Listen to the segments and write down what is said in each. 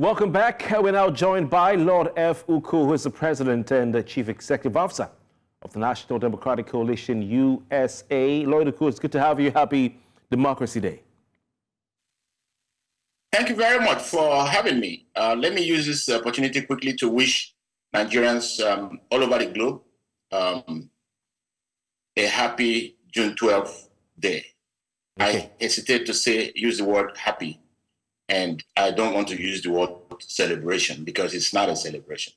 Welcome back. We're now joined by Lloyd F. Ukwu, who is the President and the Chief Executive Officer of the National Democratic Coalition, USA. Lloyd Ukwu, it's good to have you. Happy Democracy Day. Thank you very much for having me. Let me use this opportunity quickly to wish Nigerians all over the globe a happy June 12th day. Okay. I hesitate to use the word happy, and I don't want to use the word celebration because it's not a celebration.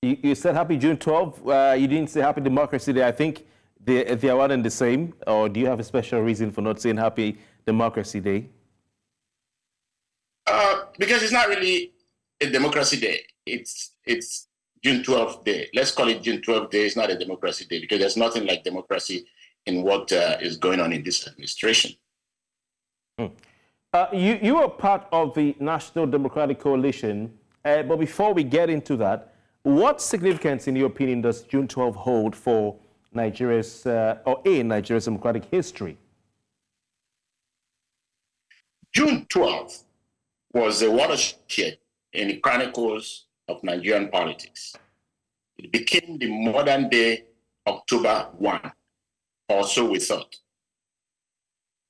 You said happy June 12th. You didn't say happy Democracy Day. I think they are one and the same, or do you have a special reason for not saying happy Democracy Day? Because it's not really a Democracy Day. It's June 12th Day. Let's call it June 12th Day. It's not a Democracy Day because there's nothing like democracy in what is going on in this administration. You are part of the National Democratic Coalition, but before we get into that, what significance, in your opinion, does June 12th hold for Nigeria's, or in Nigeria's democratic history? June 12th was a watershed in the chronicles of Nigerian politics. It became the modern-day October 1, or so we thought.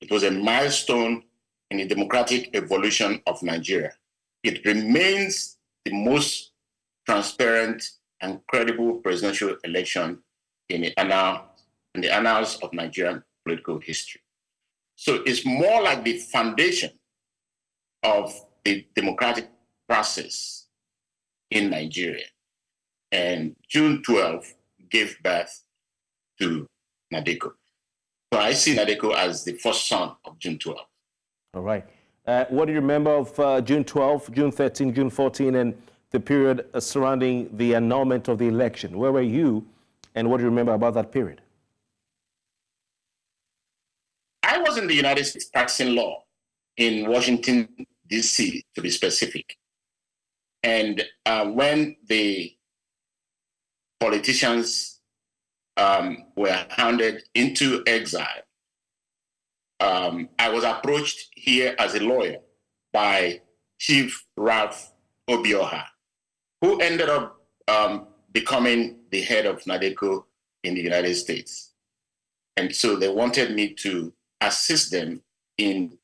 It was a milestone in the democratic evolution of Nigeria. It remains the most transparent and credible presidential election in the annals of Nigerian political history. So it's more like the foundation of the democratic process in Nigeria. And June 12th gave birth to NADECO. So I see NADECO as the first son of June 12th. All right. What do you remember of June 12th, June 13, June 14, and the period surrounding the annulment of the election? Where were you, and what do you remember about that period? I was in the United States practicing law in Washington, D.C., to be specific. And when the politicians were handed into exile, I was approached here as a lawyer by Chief Ralph Obioha, who ended up becoming the head of NADECO in the United States. And so they wanted me to assist them in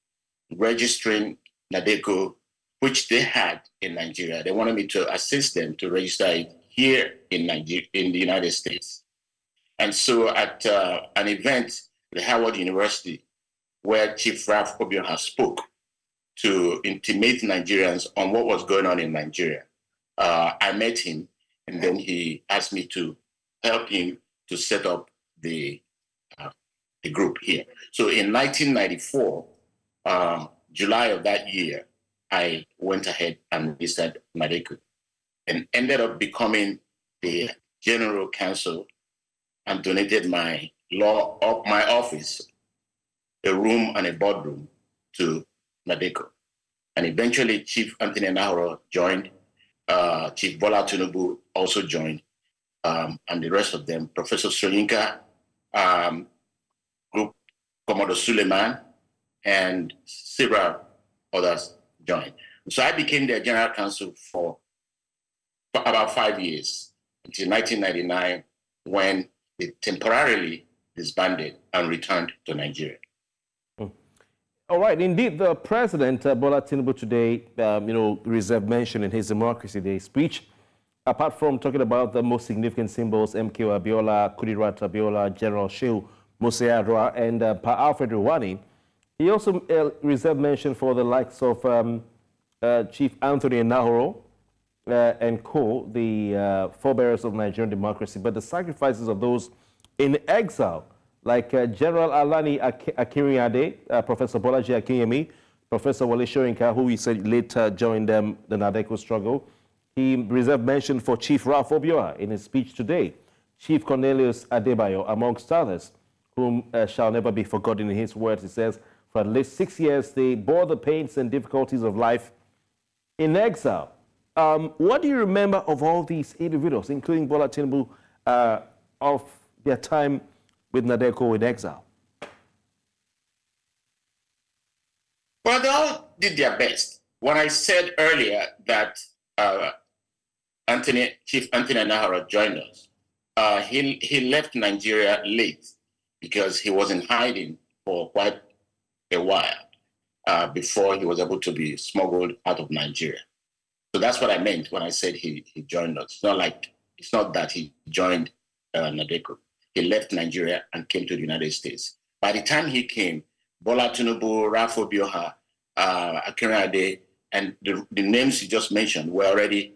registering NADECO, which they had in Nigeria. They wanted me to assist them to register it here in Nigeria, in the United States. And so at an event at Howard University, where Chief Ralph Obioha spoke to intimate Nigerians on what was going on in Nigeria, I met him, and then he asked me to help him to set up the group here. So in 1994, July of that year, I went ahead and registered NADECO and ended up becoming the general counsel and donated my office, a room and a boardroom to NADECO. And eventually Chief Anthony Nahoro joined, Chief Bola Tinubu also joined, and the rest of them, Professor Soyinka, Group Commodore Suleiman, and several others joined. So I became their general counsel for about 5 years, until 1999, when they temporarily disbanded and returned to Nigeria. All right, indeed, the President, Bola Tinubu, today, reserved mention in his Democracy Day speech. Apart from talking about the most significant symbols, MKO Abiola, Kudirat Abiola, General Shehu Musa Yar'Adua, and Pa Alfred Ruwani, he also reserved mention for the likes of Chief Anthony Nahoro and co, the forebearers of Nigerian democracy, but the sacrifices of those in exile, like General Alani Akinrinade, Professor Bolaji Akinyemi, Professor Wale Soyinka, who he said later joined the NADECO struggle. He reserved mention for Chief Ralph Obioha in his speech today, Chief Cornelius Adebayo, amongst others, whom shall never be forgotten in his words. He says, for at least 6 years, they bore the pains and difficulties of life in exile. What do you remember of all these individuals, including Bola Tinubu, of their time with NADECO in exile? Well, they all did their best. when I said earlier that Chief Anthony Nahara joined us, he left Nigeria late because he was in hiding for quite a while before he was able to be smuggled out of Nigeria. So that's what I meant when I said he joined us. It's not that he joined NADECO. He left Nigeria and came to the United States. By the time he came, Bola Tinubu, Ralph Obioha, Akinrade, and the names you just mentioned were already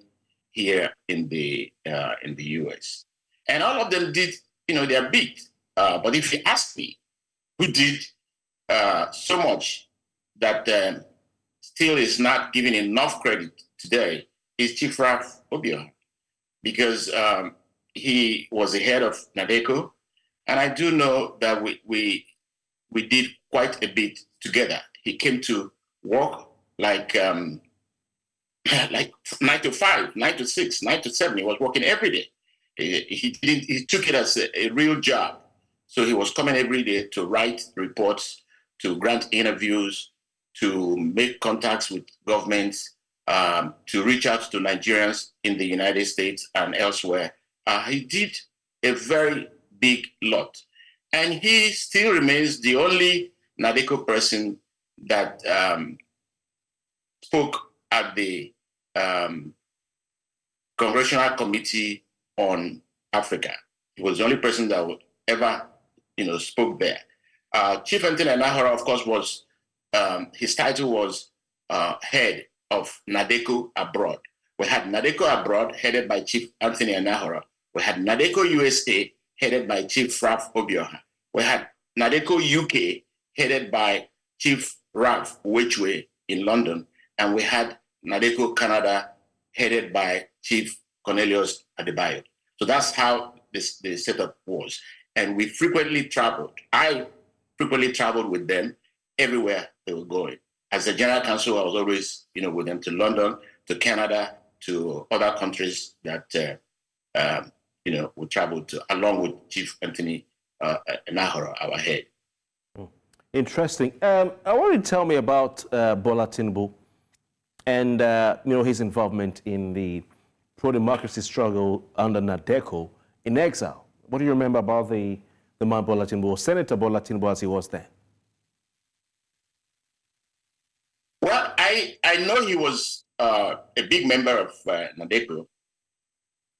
here in the US. And all of them did, their bit. But if you ask me, who did so much that still is not given enough credit today, is Chief Ralph Obioha, because he was the head of NADECO, and I do know that we did quite a bit together. He came to work like 9 to 5, 9 to 6, 9 to 7. He was working every day. He took it as a real job. So he was coming every day to write reports, to grant interviews, to make contacts with governments, to reach out to Nigerians in the United States and elsewhere. He did a very big lot. And he still remains the only NADECO person that spoke at the Congressional Committee on Africa. He was the only person that would ever, spoke there. Chief Anthony Nahara, of course, was, his title was head of NADECO Abroad. We had NADECO Abroad, headed by Chief Anthony Nahara. We had NADECO USA, headed by Chief Ralph Obioha. We had NADECO UK, headed by Chief Ralph Wechwe in London. And we had NADECO Canada, headed by Chief Cornelius Adebayo. So that's how the setup was. And we frequently traveled. I frequently traveled with them everywhere they were going. As the General Counsel, I was always, with them to London, to Canada, to other countries that, we traveled to, along with Chief Anthony Nahara, our head. Interesting. I want you to tell me about Bola Tinubu and, his involvement in the pro-democracy struggle under NADECO in exile. What do you remember about the man Bola Tinubu, or Senator Bola Tinubu as he was then? Well, I know he was a big member of NADECO,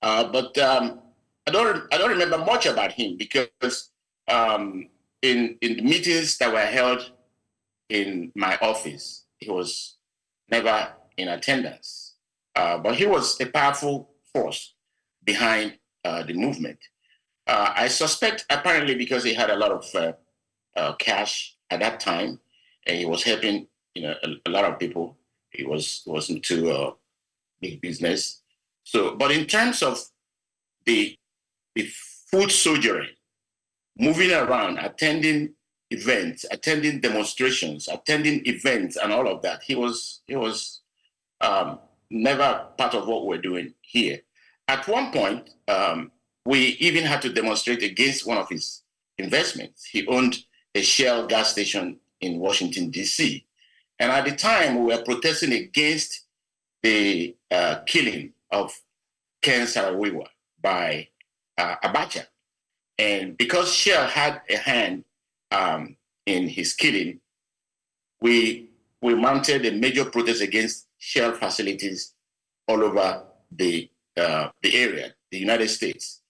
but I don't remember much about him because in the meetings that were held in my office, he was never in attendance. But he was a powerful force behind the movement. I suspect, apparently, because he had a lot of cash at that time, and he was helping, a lot of people. He was into big business. So, but in terms of the foot soldiering, moving around, attending events, attending demonstrations, attending events, and all of that, he was never part of what we're doing here. At one point, we even had to demonstrate against one of his investments. He owned a Shell gas station in Washington, D.C. And at the time, we were protesting against the killing of Ken Saro-Wiwa by Abacha. And because Shell had a hand in his killing, we mounted a major protest against Shell facilities all over the area, the United States.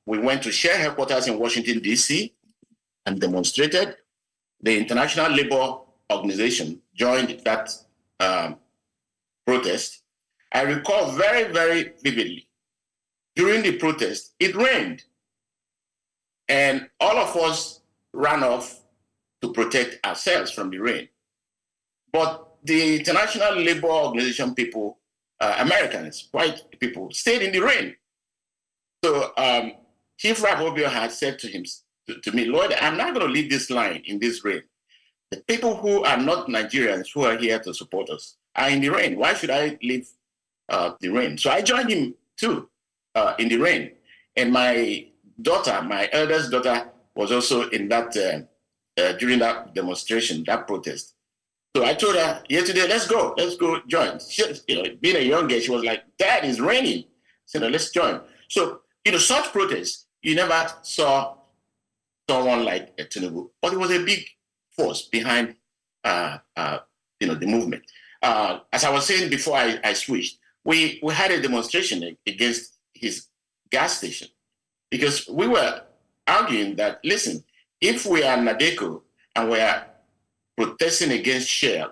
We went to Shell headquarters in Washington, D.C. and demonstrated. The International Labour Organization joined that protest. I recall very, very vividly, during the protest, it rained. And all of us ran off to protect ourselves from the rain. But the International Labour Organization people, Americans, white people, stayed in the rain. So Chief Ralph Obioha had said to me, Lloyd, I'm not going to leave this line in this rain. The people who are not Nigerians who are here to support us are in the rain. Why should I leave the rain? So I joined him too in the rain. And my daughter, my eldest daughter, was also in that, during that demonstration, that protest. So I told her yesterday, let's go join. She, being a young girl, she was like, Dad, it's raining. I said, no, let's join. So, such protests, you never saw someone like Tinubu, but it was a big force behind, the movement. As I was saying before I switched, we had a demonstration against his gas station because we were arguing that, listen, if we are NADECO and we are protesting against Shell,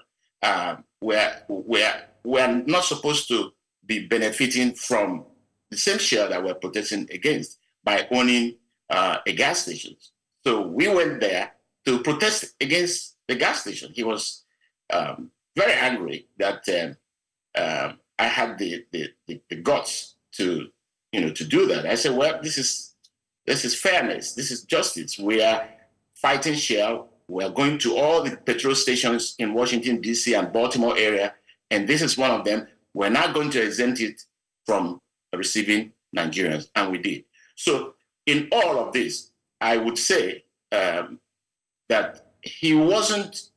we're not supposed to be benefiting from the same Shell that we're protesting against by owning a gas station. So we went there to protest against the gas station. He was very angry that I had the guts to do that. I said, well, this is fairness. This is justice. We are fighting Shell. We are going to all the petrol stations in Washington, D.C. and Baltimore area, and this is one of them. We're not going to exempt it from receiving Nigerians, and we did. So in all of this, I would say that he wasn't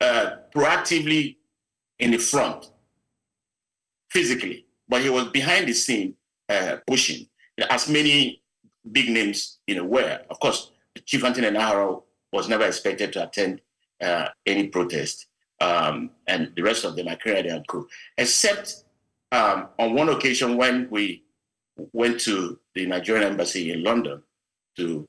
proactively in the front physically, but he was behind the scene pushing, as many big names were. Of course, Chief Anthony Nahara was never expected to attend any protest, and the rest of them are carried and co. Except on one occasion when we went to the Nigerian embassy in London to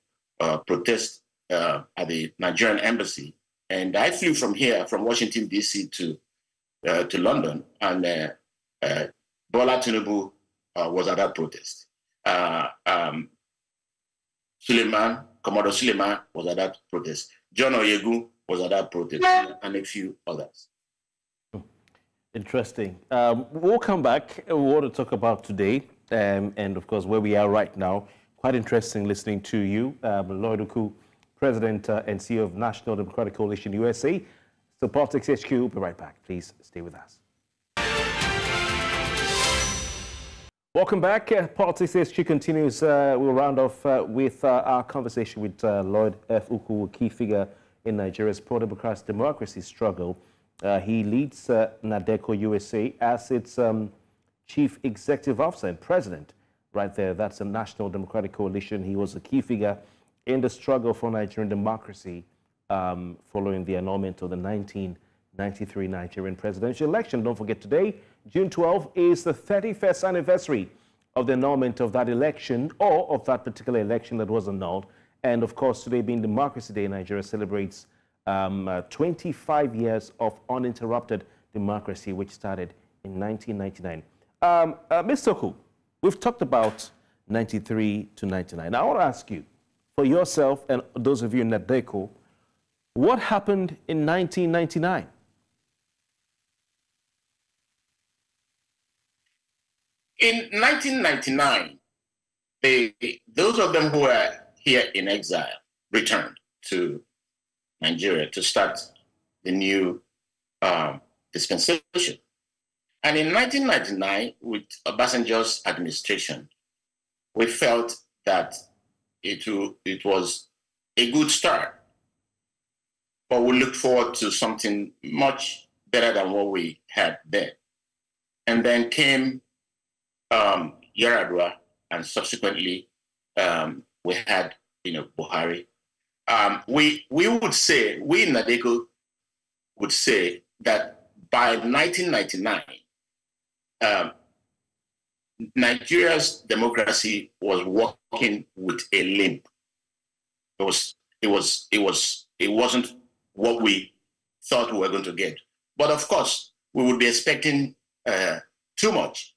protest at the Nigerian embassy, and I flew from here, from Washington D.C. to London, and Bola Tinubu was at that protest. Commodore Suleiman was at that protest. John Oyegu was at that protest, and a few others. Interesting. We'll come back. We want to talk about today, and of course, where we are right now. Quite interesting listening to you, Lloyd Ukwu, President and CEO of National Democratic Coalition USA. So Politics HQ, we'll be right back. Please stay with us. Welcome back. Politics HQ continues. We'll round off with our conversation with Lloyd F. Ukwu, a key figure in Nigeria's pro-democratic democracy struggle. He leads NADECO USA as its chief executive officer and president. Right there, that's a National Democratic Coalition. He was a key figure in the struggle for Nigerian democracy following the annulment of the 1993 Nigerian presidential election. Don't forget, today, June 12, is the 31st anniversary of the annulment of that election, or of that particular election that was annulled. And of course, today being Democracy Day, Nigeria celebrates 25 years of uninterrupted democracy, which started in 1999. Mr. Ukwu, we've talked about 93 to 99. Now, I want to ask you, for yourself and those of you in NADECO, what happened in 1999? In 1999, those of them who were here in exile returned to Nigeria to start the new dispensation. And in 1999, with Obasanjo's administration, we felt that it was a good start, but we looked forward to something much better than what we had then. And then came Yaradua, and subsequently we had Buhari. We would say, we in NADECO would say that by 1999, Nigeria's democracy was walking with a limp. It wasn't what we thought we were going to get. But of course, we would be expecting too much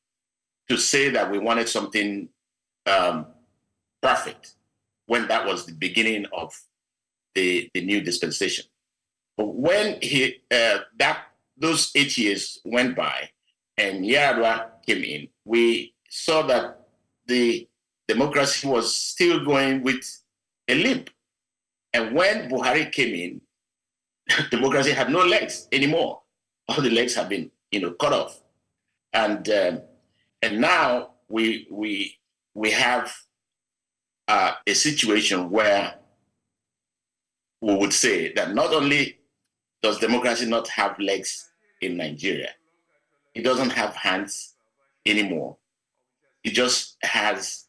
to say that we wanted something perfect when that was the beginning of the new dispensation. But when those 8 years went by and Yaradua came in, we saw that the democracy was still going with a limp. And when Buhari came in, democracy had no legs anymore. All the legs have been, cut off. And now we have a situation where we would say that not only does democracy not have legs in Nigeria? It doesn't have hands anymore. It just has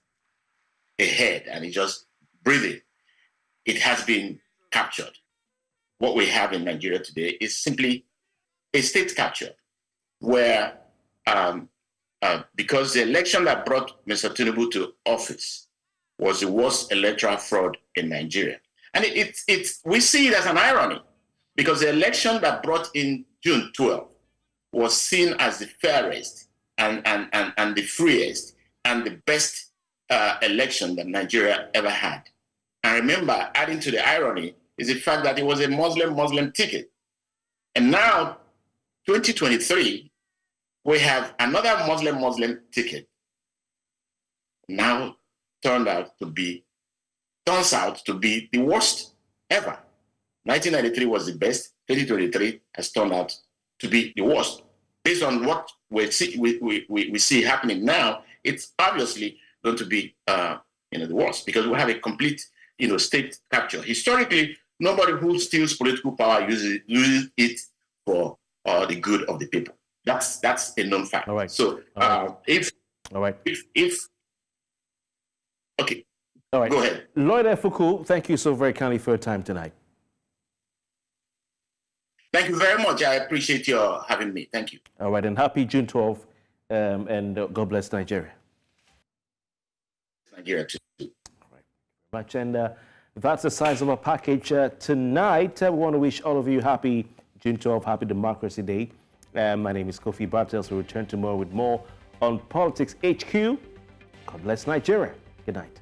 a head and it just breathing. It has been captured. What we have in Nigeria today is simply a state capture where, because the election that brought Mr. Tinubu to office was the worst electoral fraud in Nigeria. And we see it as an irony, because the election that brought in June 12 was seen as the fairest and the freest and the best election that Nigeria ever had. And remember, adding to the irony is the fact that it was a Muslim ticket. And now, 2023, we have another Muslim ticket now turns out to be the worst ever. 1993 was the best. 2023 has turned out to be the worst. Based on what we see happening now, it's obviously going to be the worst, because we have a complete state capture. Historically, nobody who steals political power uses it for the good of the people. That's a known fact. All right. So okay. All right. Go ahead. Lloyd F. Ukwu, thank you so very kindly for your time tonight. Thank you very much. I appreciate your having me. Thank you. All right, and happy June 12th, and God bless Nigeria. Nigeria too. All right. Much, and that's the size of our package tonight. We want to wish all of you happy June 12th, happy Democracy Day. My name is Kofi Bartels. We'll return tomorrow with more on Politics HQ. God bless Nigeria. Good night.